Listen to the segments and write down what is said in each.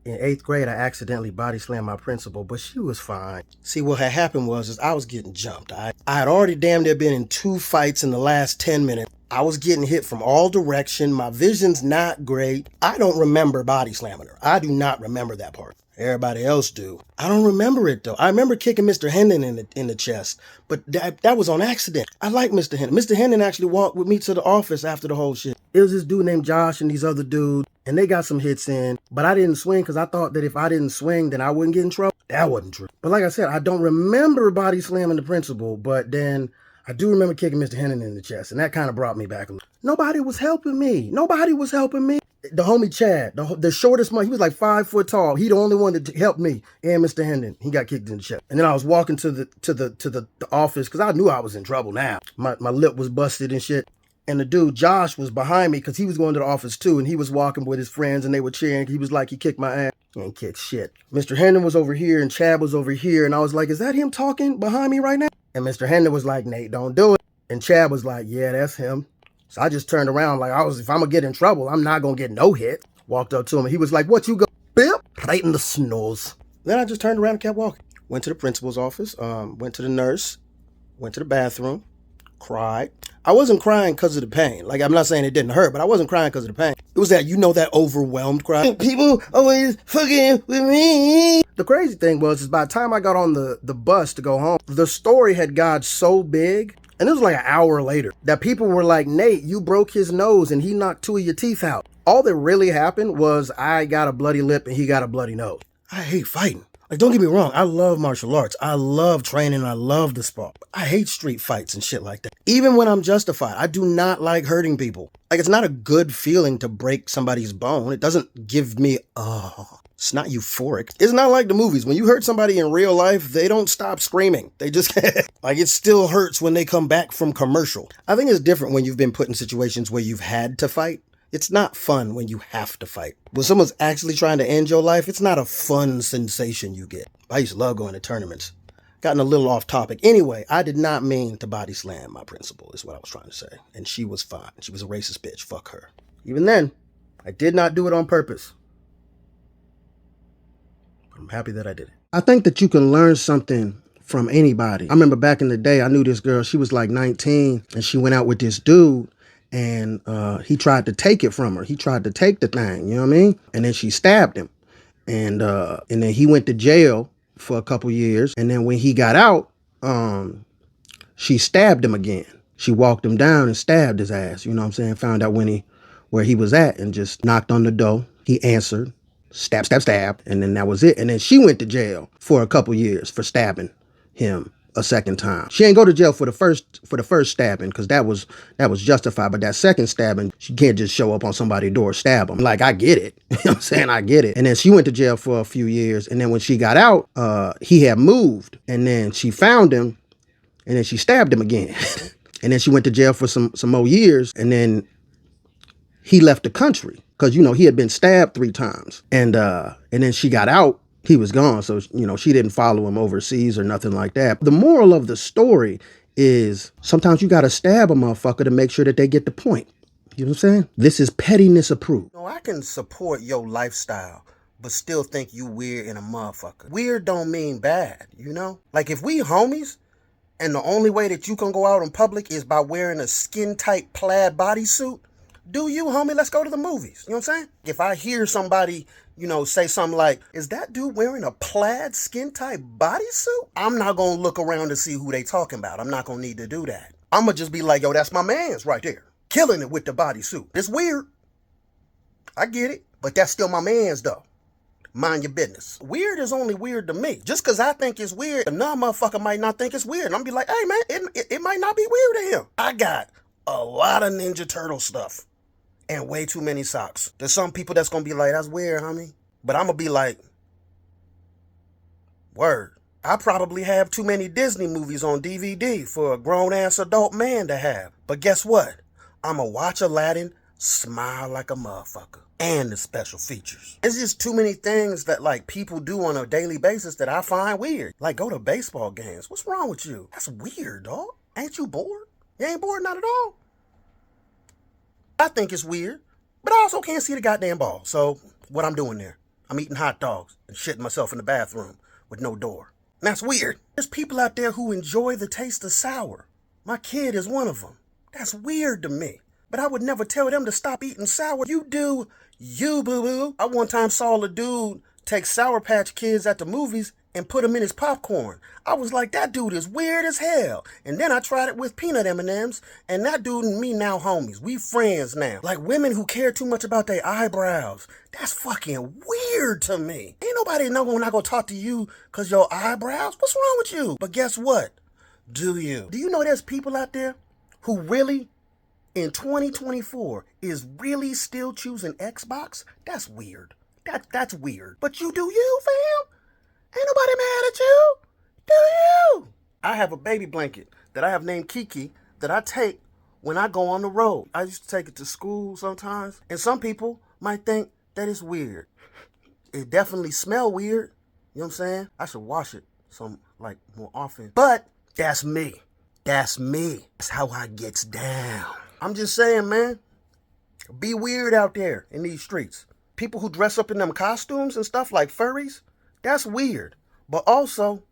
In 8th grade, I accidentally body slammed my principal, but she was fine. See, what had happened was I was getting jumped. I had already damn near been in 2 fights in the last 10 minutes. I was getting hit from all directions. My vision's not great. I don't remember body slamming her. I do not remember that part. Everybody else do. I don't remember it though. I remember kicking Mr. Hendon in the chest, but that was on accident. I like Mr. Hendon. Mr. Hendon actually walked with me to the office after the whole shit. It was this dude named Josh and these other dudes, and they got some hits in, but I didn't swing because I thought that if I didn't swing, then I wouldn't get in trouble. That wasn't true. But like I said, I don't remember body slamming the principal, but then I do remember kicking Mr. Hendon in the chest, and that kind of brought me back a little. Nobody was helping me. Nobody was helping me. The homie Chad, the shortest one, he was like 5 foot tall. He the only one that helped me and Mr. Hendon. He got kicked in the chest. And then I was walking to the office because I knew I was in trouble now. My lip was busted and shit. And the dude, Josh, was behind me because he was going to the office too. And he was walking with his friends and they were cheering. He was like, he kicked my ass. He ain't kicked shit. Mr. Hendon was over here and Chad was over here. And I was like, is that him talking behind me right now? And Mr. Hendon was like, Nate, don't do it. And Chad was like, yeah, that's him. So I just turned around like if I'm going to get in trouble, I'm not going to get no hit. Walked up to him and he was like, what you go? Bip, right in the snooze. Then I just turned around and kept walking. Went to the principal's office, went to the nurse, went to the bathroom, cried. I wasn't crying because of the pain. Like, I'm not saying it didn't hurt, but I wasn't crying because of the pain. It was that, that overwhelmed cry. People always fucking with me. The crazy thing is by the time I got on the bus to go home, the story had got so big, and it was like an hour later, that people were like, Nate, you broke his nose and he knocked 2 of your teeth out. All that really happened was I got a bloody lip and he got a bloody nose. I hate fighting. Like, don't get me wrong, I love martial arts. I love training. I love the sport. I hate street fights and shit like that. Even when I'm justified, I do not like hurting people. Like, it's not a good feeling to break somebody's bone. It doesn't give me, it's not euphoric. It's not like the movies. When you hurt somebody in real life, they don't stop screaming. They just, like, it still hurts when they come back from commercial. I think it's different when you've been put in situations where you've had to fight. It's not fun when you have to fight. When someone's actually trying to end your life, it's not a fun sensation you get. I used to love going to tournaments. Gotten a little off topic. Anyway, I did not mean to body slam my principal, is what I was trying to say. And she was fine. She was a racist bitch. Fuck her. Even then, I did not do it on purpose. I'm happy that I did it. I think that you can learn something from anybody. I remember back in the day, I knew this girl. She was like 19, and she went out with this dude. And he tried to take it from her. He tried to take the thing, you know what I mean? And then she stabbed him. And then he went to jail for a couple years. And then when he got out, she stabbed him again. She walked him down and stabbed his ass, you know what I'm saying? Found out where he was at and just knocked on the door. He answered, stab, stab, stab. And then that was it. And then she went to jail for a couple years for stabbing him a second time. She ain't go to jail for the first stabbing because that was justified. But that second stabbing, she can't just show up on somebody's door, stab them. Like, I get it. You know what I'm saying? I get it. And then she went to jail for a few years. And then when she got out, he had moved. And then she found him and then she stabbed him again. And then she went to jail for some more years. And then he left the country because, he had been stabbed 3 times. And then she got out. He was gone, so, she didn't follow him overseas or nothing like that. The moral of the story is sometimes you got to stab a motherfucker to make sure that they get the point. You know what I'm saying? This is pettiness approved. I can support your lifestyle, but still think you weird in a motherfucker. Weird don't mean bad, Like, if we homies, and the only way that you can go out in public is by wearing a skin-tight plaid bodysuit, do you, homie? Let's go to the movies. You know what I'm saying? If I hear somebody, say something like, is that dude wearing a plaid skin-tight bodysuit? I'm not going to look around to see who they talking about. I'm not going to need to do that. I'm going to just be like, yo, that's my man's right there. Killing it with the bodysuit. It's weird. I get it. But that's still my man's, though. Mind your business. Weird is only weird to me. Just because I think it's weird, another motherfucker might not think it's weird. And I'm be like, hey, man, it might not be weird to him. I got a lot of Ninja Turtle stuff. And way too many socks. There's some people that's going to be like, that's weird, homie. But I'm going to be like, word. I probably have too many Disney movies on DVD for a grown-ass adult man to have. But guess what? I'm going to watch Aladdin, smile like a motherfucker. And the special features. It's just too many things that, like, people do on a daily basis that I find weird. Like, go to baseball games. What's wrong with you? That's weird, dog. Ain't you bored? You ain't bored, not at all. I think it's weird, but I also can't see the goddamn ball. So what I'm doing there, I'm eating hot dogs and shitting myself in the bathroom with no door. And that's weird. There's people out there who enjoy the taste of sour. My kid is one of them. That's weird to me. But I would never tell them to stop eating sour. You do you, boo-boo. I one time saw a dude take Sour Patch Kids at the movies and put them in his popcorn. I was like, that dude is weird as hell. And then I tried it with peanut M&Ms, and that dude and me now homies. We friends now. Like women who care too much about their eyebrows. That's fucking weird to me. Ain't nobody know when I go talk to you because your eyebrows. What's wrong with you? But guess what? Do you? Do you know there's people out there who really, in 2024, is really still choosing Xbox? That's weird. That's weird. But you do you, fam? Ain't nobody mad at you. Do you? I have a baby blanket that I have named Kiki that I take when I go on the road. I used to take it to school sometimes. And some people might think that it's weird. It definitely smell weird. You know what I'm saying? I should wash it more often. But that's me. That's me. That's how I gets down. I'm just saying, man. Be weird out there in these streets. People who dress up in them costumes and stuff like furries. That's weird. But also,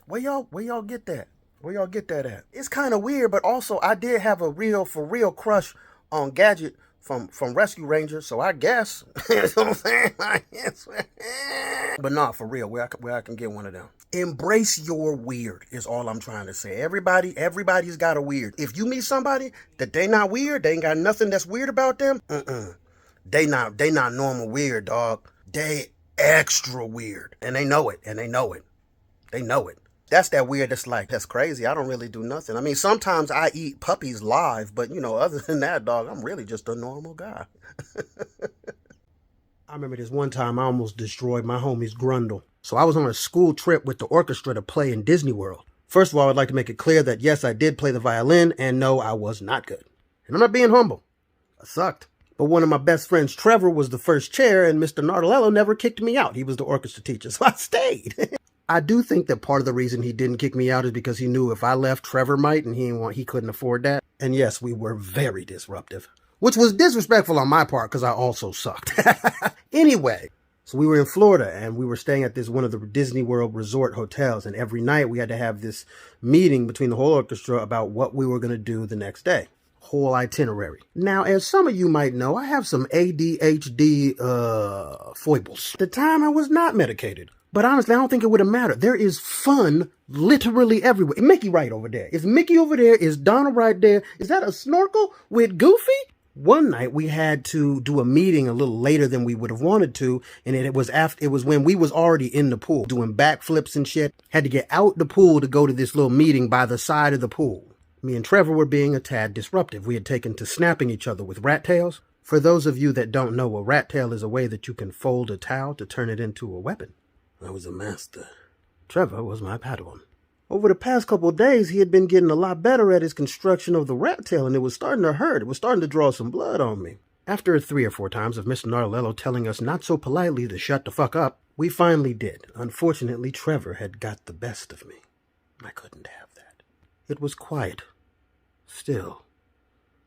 where y'all get that? Where y'all get that at? It's kind of weird, but also I did have a for real crush on Gadget from Rescue Rangers, so I guess. You know what I'm saying? I guess. But not for real, where I can get one of them. Embrace your weird is all I'm trying to say. Everybody's got a weird. If you meet somebody that they not weird, they ain't got nothing that's weird about them, they not normal weird, dog. They extra weird. And they know it. They know it. That's that weird that's crazy. I don't really do nothing. I mean, sometimes I eat puppies live, but other than that, dog, I'm really just a normal guy. I remember this one time I almost destroyed my homie's grundle. So I was on a school trip with the orchestra to play in Disney World. First of all, I'd like to make it clear that yes, I did play the violin, and no, I was not good. And I'm not being humble. I sucked. But one of my best friends, Trevor, was the first chair, and Mr. Nardelello never kicked me out. He was the orchestra teacher, so I stayed. I do think that part of the reason he didn't kick me out is because he knew if I left, Trevor might, and he couldn't afford that. And yes, we were very disruptive, which was disrespectful on my part because I also sucked. Anyway, so we were in Florida, and we were staying at one of the Disney World resort hotels, and every night we had to have this meeting between the whole orchestra about what we were going to do the next day. Whole itinerary. Now, as some of you might know, I have some ADHD foibles. At the time, I was not medicated. But honestly, I don't think it would have mattered. There is fun literally everywhere. Mickey right over there. Is Mickey over there? Is Donald right there? Is that a snorkel with Goofy? One night we had to do a meeting a little later than we would have wanted to, and it was when we was already in the pool doing backflips and shit. Had to get out the pool to go to this little meeting by the side of the pool. Me and Trevor were being a tad disruptive. We had taken to snapping each other with rat tails. For those of you that don't know, a rat tail is a way that you can fold a towel to turn it into a weapon. I was a master. Trevor was my Padawan. Over the past couple of days, he had been getting a lot better at his construction of the rat tail, and it was starting to hurt. It was starting to draw some blood on me. After 3 or 4 times of Mr. Nardelello telling us not so politely to shut the fuck up, we finally did. Unfortunately, Trevor had got the best of me. I couldn't have that. It was quiet. Still,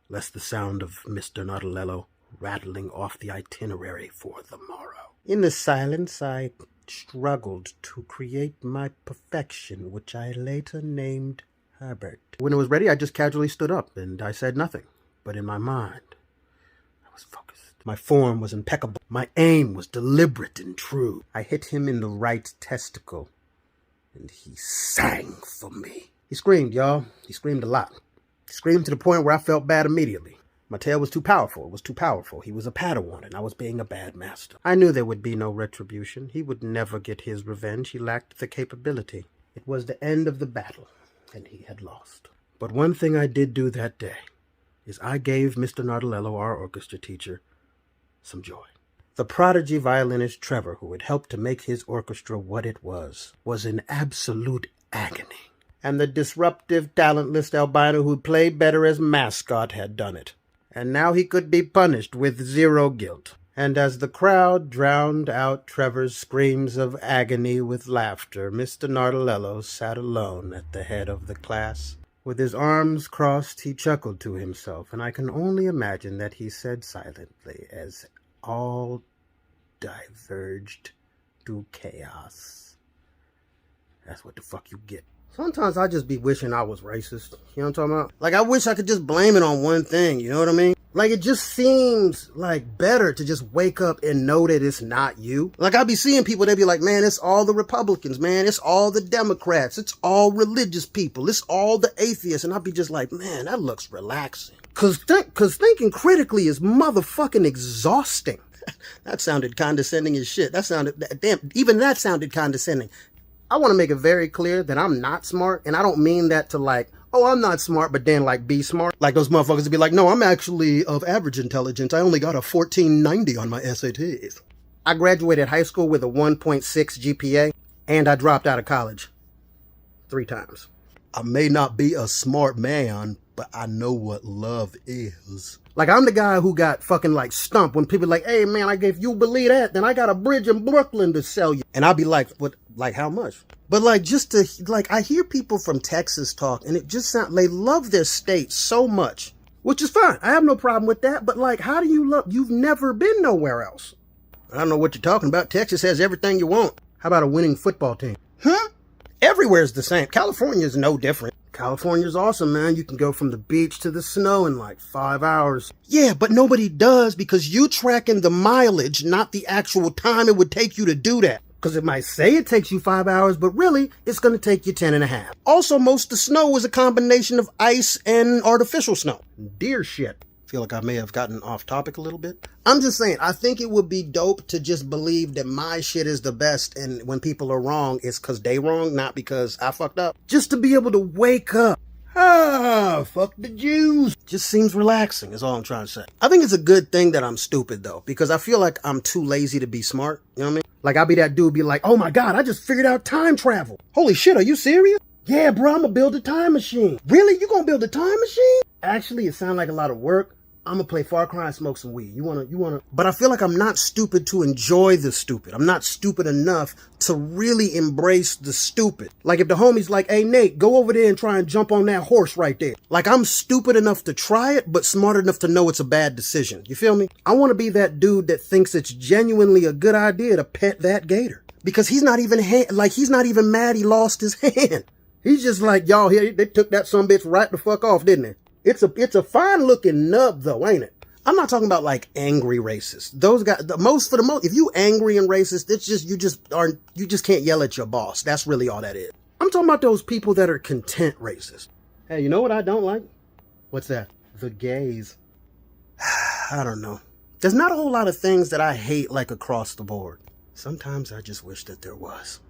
lest the sound of Mr. Nardelello rattling off the itinerary for the morrow. In the silence, I struggled to create my perfection, which I later named Herbert. When it was ready, I just casually stood up, and I said nothing. But in my mind, I was focused. My form was impeccable. My aim was deliberate and true. I hit him in the right testicle, and he sang for me. He screamed, y'all. He screamed a lot. He screamed to the point where I felt bad immediately. My tail was too powerful. It was too powerful. He was a Padawan, and I was being a bad master. I knew there would be no retribution. He would never get his revenge. He lacked the capability. It was the end of the battle, and he had lost. But one thing I did do that day is I gave Mr. Nardelello, our orchestra teacher, some joy. The prodigy violinist Trevor, who had helped to make his orchestra what it was in absolute agony. And the disruptive, talentless albino who played better as mascot had done it. And now he could be punished with 0 guilt. And as the crowd drowned out Trevor's screams of agony with laughter, Mr. Nardelello sat alone at the head of the class. With his arms crossed, he chuckled to himself, and I can only imagine that he said silently, as all diverged through chaos. That's what the fuck you get. Sometimes I just be wishing I was racist. You know what I'm talking about? Like, I wish I could just blame it on one thing, you know what I mean? Like, it just seems like better to just wake up and know that it's not you. Like, I be seeing people, they be like, man, it's all the Republicans, man. It's all the Democrats. It's all religious people. It's all the atheists. And I be just like, man, that looks relaxing. Cause thinking critically is motherfucking exhausting. That sounded condescending as shit. Even that sounded condescending. I want to make it very clear that I'm not smart, and I don't mean that to like, oh, I'm not smart, but then like be smart. Like those motherfuckers would be like, no, I'm actually of average intelligence. I only got a 1490 on my SATs. I graduated high school with a 1.6 GPA, and I dropped out of college 3 times. I may not be a smart man, but I know what love is. Like, I'm the guy who got fucking, like, stumped when people like, hey, man, if you believe that, then I got a bridge in Brooklyn to sell you. And I'll be like, what, like, how much? But, like, just to, like, I hear people from Texas talk, and it just sounds, they love their state so much, which is fine. I have no problem with that. But, like, how do you love, you've never been nowhere else. I don't know what you're talking about. Texas has everything you want. How about a winning football team? Huh? Everywhere's the same. California's no different. California's awesome, man. You can go from the beach to the snow in like 5 hours. Yeah, but nobody does because you tracking the mileage, not the actual time it would take you to do that. Because it might say it takes you 5 hours, but really, it's going to take you 10 and a half. Also, most of the snow is a combination of ice and artificial snow. Deer shit. I feel like I may have gotten off topic a little bit. I'm just saying, I think it would be dope to just believe that my shit is the best, and when people are wrong, it's because they wrong, not because I fucked up. Just to be able to wake up. Ah, fuck the Jews. Just seems relaxing, is all I'm trying to say. I think it's a good thing that I'm stupid, though, because I feel like I'm too lazy to be smart. You know what I mean? Like, I'll be that dude, be like, oh my God, I just figured out time travel. Holy shit, are you serious? Yeah, bro, I'm gonna build a time machine. Really? You gonna build a time machine? Actually, it sounds like a lot of work. I'm gonna play Far Cry and smoke some weed. You wanna? But I feel like I'm not stupid to enjoy the stupid. I'm not stupid enough to really embrace the stupid. Like if the homie's like, hey Nate, go over there and try and jump on that horse right there. Like I'm stupid enough to try it, but smart enough to know it's a bad decision. You feel me? I wanna be that dude that thinks it's genuinely a good idea to pet that gator. Because he's not even mad he lost his hand. He's just like, y'all, here, they took that sumbitch right the fuck off, didn't they? It's a fine looking nub though, ain't it? I'm not talking about like angry racists. Those guys, if you angry and racist, it's just, you just can't yell at your boss. That's really all that is. I'm talking about those people that are content racist. Hey, you know what I don't like? What's that? The gays. I don't know. There's not a whole lot of things that I hate like across the board. Sometimes I just wish that there was.